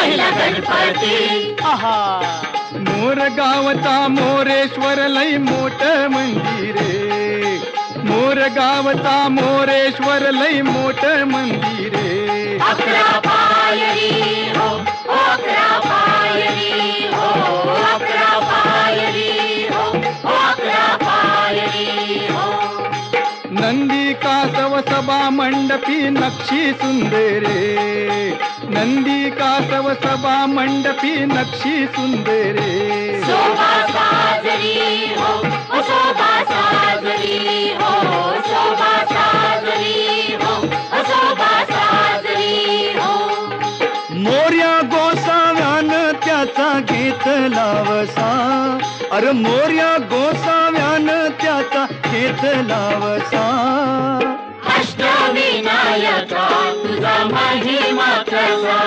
पहिला गणपती आहा मोर गावचा मोरेश्वर लई मोठ मंदिरे मोर गावचा मोरेश्वर लई मोठ मंदिरे 11 पायरी हो 11 पायरी हो 11 पायरी हो 11 पायरी हो नंदी कासव सभा मंडपी नक्षी सुंदरे नंदी कासव सभा मंडपी नक्षी सुंदरे शोभा साजरी हो शोभा साजरी हो शोभा साजरी हो शोभा साजरी हो मोर्या गोसाव्यान त्याचा घेतला वसा अरे मोर्या गोसाव्यान त्याचा घेतला वसा अष्टविनायका तुझा महिमा कसा